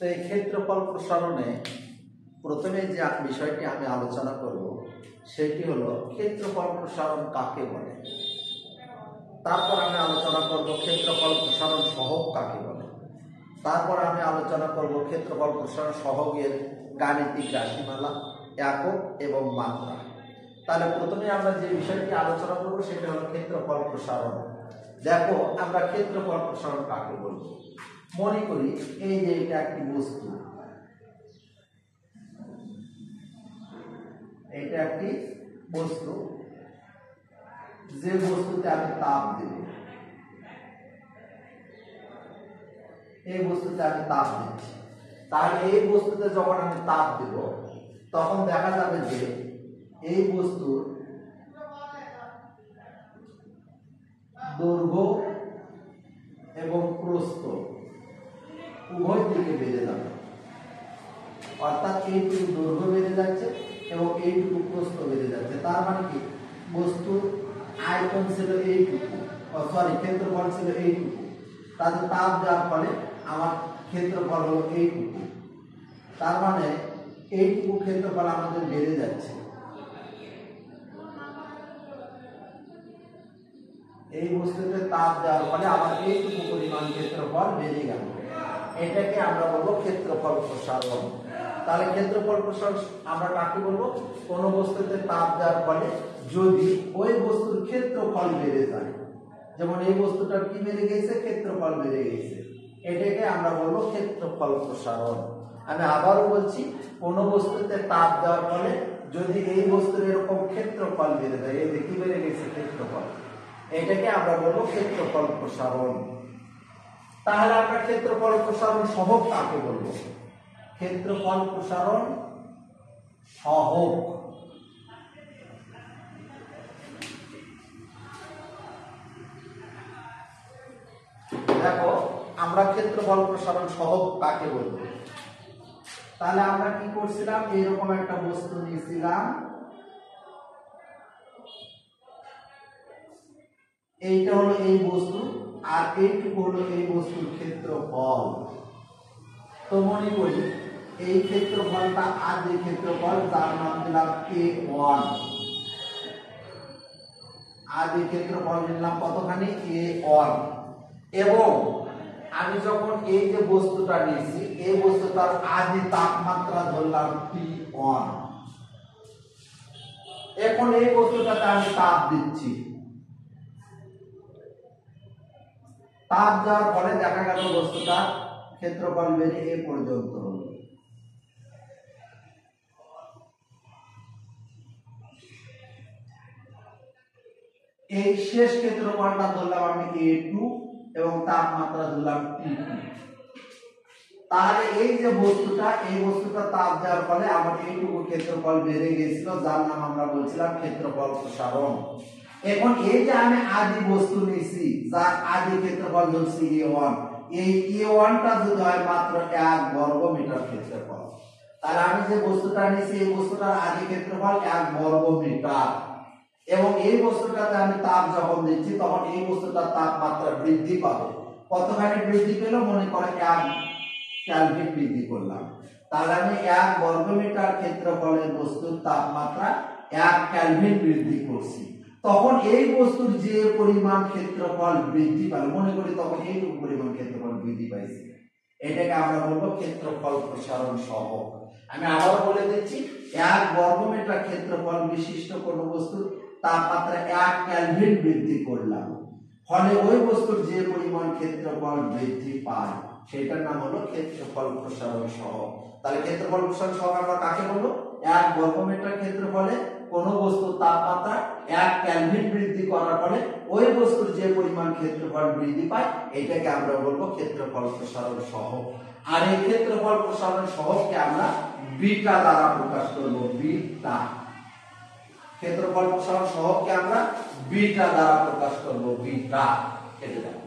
তো এই ক্ষেত্রফল প্রসারণে প্রথমে যে বিষয়টি আমি আলোচনা করব সেটি হলো ক্ষেত্রফল প্রসারণ কাকে বলে। তারপর আমি আলোচনা করব ক্ষেত্রফল প্রসারণ সহগ কাকে বলে। তারপর আমি আলোচনা করব ক্ষেত্রফল প্রসারণ সহগের গাণিতিক রাশিমালা, একক এবং মাত্রা। তাহলে প্রথমে আমরা যে বিষয়টি আলোচনা করব সেটা হলো ক্ষেত্রফল প্রসারণ। দেখো আমরা ক্ষেত্রফল প্রসারণ কাকে বলবো। মনে করি এই যে এটা একটি বস্তু, এটা একটি বস্তু, যে বস্তুতে আমি তাপ দেব, এই বস্তুতে আমি তাপ দিচ্ছি। তাহলে এই বস্তুতে যখন আমি তাপ দেব তখন দেখা যাবে যে এই বস্তুর দৈর্ঘ্য এবং প্রস্থ উভয় দিকে বেড়ে যাবে। অর্থাৎ এইটুকু দৈর্ঘ্য বেড়ে যাচ্ছে এবং এইটুকু প্রস্থ বেড়ে যাচ্ছে। তার মানে কি, বস্তুর আয়তন ছিল এইটুকু, ক্ষেত্রফল ছিল এইটুকু, তাদের তাপ দেওয়ার ফলে আমার ক্ষেত্রফল হলো এইটুকু। তার মানে এইটুকু ক্ষেত্রফল আমাদের বেড়ে যাচ্ছে। এই বস্তুতে তাপ দেওয়ার ফলে আমার এইটুকু পরিমাণ ক্ষেত্রফল বেড়ে গেল, এটাকে আমরা বলবো ক্ষেত্রফল প্রসারণ। তাহলে ক্ষেত্রফল প্রসারণ আমরা কাকে বলবো? কোন বস্তুতে তাপ দেওয়ার ফলে যদি ওই বস্তুর ক্ষেত্রফল বেড়ে যায়, যেমন এই বস্তুটার কি বেড়ে গেছে, ক্ষেত্রফল বেড়ে গেছে, এটাকে আমরা বলবো ক্ষেত্রফল প্রসারণ। আমি আবারও বলছি, কোন বস্তুতে তাপ দেওয়ার ফলে যদি এই বস্তুর এরকম ক্ষেত্রফল বেড়ে যায়, এই যে কি বেড়ে গেছে ক্ষেত্রফল, এটাকে আমরা বলবো ক্ষেত্রফল প্রসারণ। তাহলে আমরা ক্ষেত্রফল প্রসারণ সহগ কাকে বলবো? ক্ষেত্রফল প্রসারণ সহগ। দেখো আমরা ক্ষেত্রফল প্রসারণ সহগ কাকে বলবো। তাহলে আমরা কি করছিলাম, এরকম একটা বস্তু নিয়েছিলাম, এইটা হলো এই বস্তু আর এইটুকু হলো এই বস্তুর ক্ষেত্রফল। তো মনে করি এই ক্ষেত্রফলটা আর যে ক্ষেত্রফল, তার নাম দিলাম A1, আর এই ক্ষেত্রফল নিলাম কতখানি, A1। এবং আমি যখন এই যে বস্তুটা নিয়েছি, এই বস্তুটার আদি তাপমাত্রা ধরলাম T1। এখন এই বস্তুটাতে আমি তাপ দিচ্ছি, তাপ দেওয়ার ফলে দেখা গেল বস্তুটা ক্ষেত্রফল বেড়ে এ পর্যন্ত হলো। এই শেষ ক্ষেত্রফলটা ধরলাম আমি A2 এবং তাপমাত্রা ধরলাম T2। তাহলে এই যে বস্তুটা, এই বস্তুটা তাপ দেওয়ার ফলে আমার এইটুকু ক্ষেত্রফল বেড়ে গেছিল, যার নাম আমরা বলছিলাম ক্ষেত্রফল প্রসারণ। এখন এই যে আমি আদি বস্তু নিয়েছি, যার আদি ক্ষেত্রফল ধরছি A1, এই A1টা যদি হয় মাত্র 1 বর্গ মিটার ক্ষেত্রফল, তাহলে আমি যে বস্তুটা নিয়েছি এই বস্তুটার আদি ক্ষেত্রফল 1 বর্গ মিটার। এবং এই বস্তুটাতে আমি তাপ যখন দিচ্ছি তখন এই বস্তুটার তাপমাত্রা বৃদ্ধি পাবে। কতখানি বৃদ্ধি পেল, মনে করে 1 কেলভিন বৃদ্ধি করলাম। তাহলে আমি 1 বর্গ মিটার ক্ষেত্রফলের বস্তুর তাপমাত্রা 1 কেলভিন বৃদ্ধি করছি। তখন এই বস্তুর যে পরিমাণ ক্ষেত্রফল বৃদ্ধি পেল, মনে করি তখন এইটুকু পরিমাণ ক্ষেত্রফল বৃদ্ধি পাইছে, এটাকে আমরা বলবো ক্ষেত্রফল প্রসারণ সহগ। আমি আবারও বলে দিচ্ছি, 1 বর্গ মিটার ক্ষেত্রফল বিশিষ্ট কোন বস্তুর তাপমাত্রা 1 কেলভিন বৃদ্ধি করলাম, ফলে ওই বস্তুর যে পরিমাণ ক্ষেত্রফল বৃদ্ধি পায় সেটার নাম হলো ক্ষেত্রফল প্রসারণ সহগ। তাহলে ক্ষেত্রফল প্রসারণ সহগ আমরা কাকে বলবো? 1 বর্গ মিটার ক্ষেত্রফলে কোন বস্তুর তাপমাত্রা 1 কেলভিন বৃদ্ধি করার ফলে ওই বস্তুর যে পরিমাণ ক্ষেত্রফল বৃদ্ধি পায়, এটাকে আমরা বলবো ক্ষেত্রফল প্রসারণ সহগ। আর এই ক্ষেত্রফল প্রসারণ সহগকে আমরা বিটা দ্বারা প্রকাশ করব, বিটা। ক্ষেত্রফল প্রসারণ সহগকে আমরা বিটা দ্বারা প্রকাশ করব, বিটা। কেটে দাও।